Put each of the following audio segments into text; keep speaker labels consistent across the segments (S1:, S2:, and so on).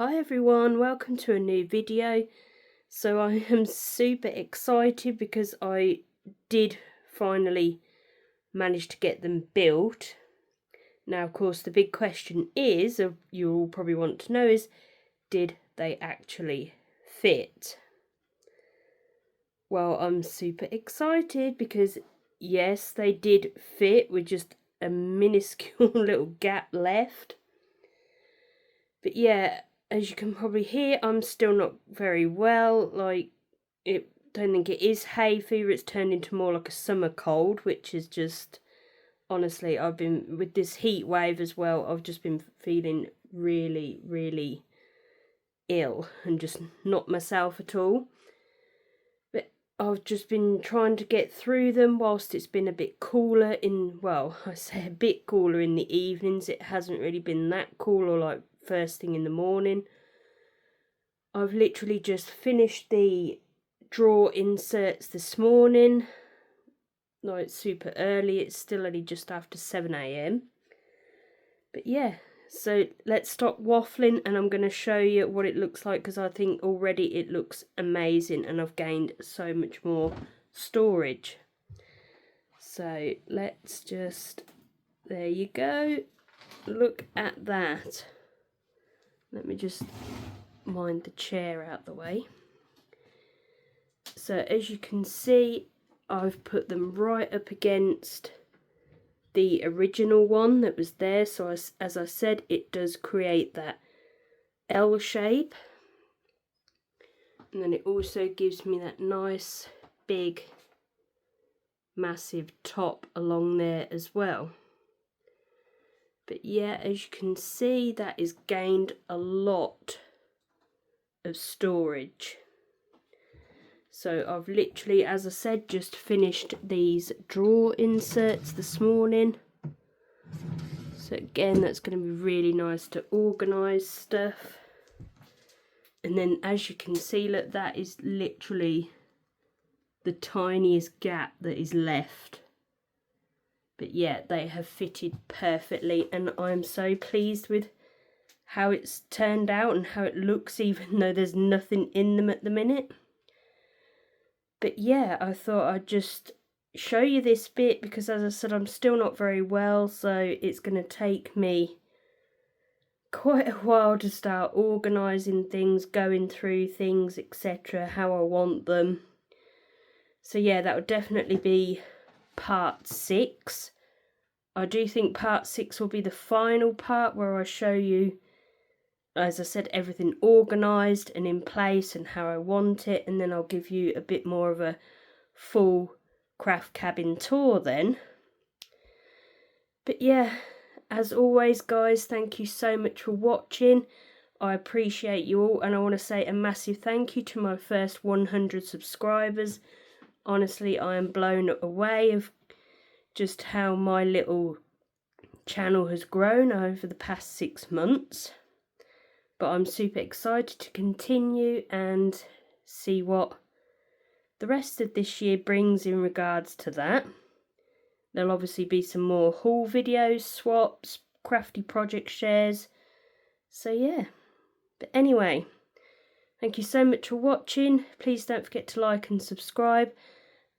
S1: Hi everyone, welcome to a new video. So I am super excited because I did finally manage to get them built. Now of course the big question is, you all probably want to know, is did they actually fit? Well, I'm super excited because yes, they did fit with just a minuscule little gap left. But yeah, as you can probably hear, I'm still not very well. Don't think it is hay fever. It's turned into more like a summer cold, which is just, honestly, I've been, with this heat wave as well, I've just been feeling really, really ill and just not myself at all. But I've just been trying to get through them whilst it's been a bit cooler well, I say a bit cooler in the evenings. It hasn't really been that cool, or like first thing in the morning. I've literally just finished the drawer inserts this morning. No, it's super early. It's still only just after 7 AM. But yeah, so let's stop waffling and I'm going to show you what it looks like, because I think already it looks amazing and I've gained so much more storage. So let's just, there you go. Look at that. Let me just mind the chair out the way. So as you can see, I've put them right up against the original one that was there. So as I said, it does create that L shape. And then it also gives me that nice big massive top along there as well. But yeah, as you can see, that is gained a lot of storage. So I've literally, as I said, just finished these drawer inserts this morning. So again, that's going to be really nice to organise stuff. And then as you can see, look, that is literally the tiniest gap that is left. But yeah, they have fitted perfectly and I'm so pleased with how it's turned out and how it looks, even though there's nothing in them at the minute. But yeah, I thought I'd just show you this bit because, as I said, I'm still not very well, so it's going to take me quite a while to start organising things, going through things, etc., how I want them. So yeah, that would definitely be part 6. I do think part 6 will be the final part where I show you, as I said, everything organised and in place and how I want it, and then I'll give you a bit more of a full craft cabin tour then. But yeah, as always guys, thank you so much for watching. I appreciate you all, and I want to say a massive thank you to my first 100 subscribers. Honestly, I am blown away of just how my little channel has grown over the past 6 months. But I'm super excited to continue and see what the rest of this year brings in regards to that. There'll obviously be some more haul videos, swaps, crafty project shares. So yeah, but anyway, thank you so much for watching. Please don't forget to like and subscribe,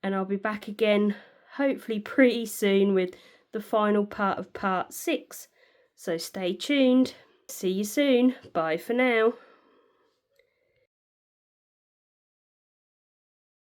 S1: and I'll be back again hopefully pretty soon with the final part of part 6. So stay tuned. See you soon. Bye for now.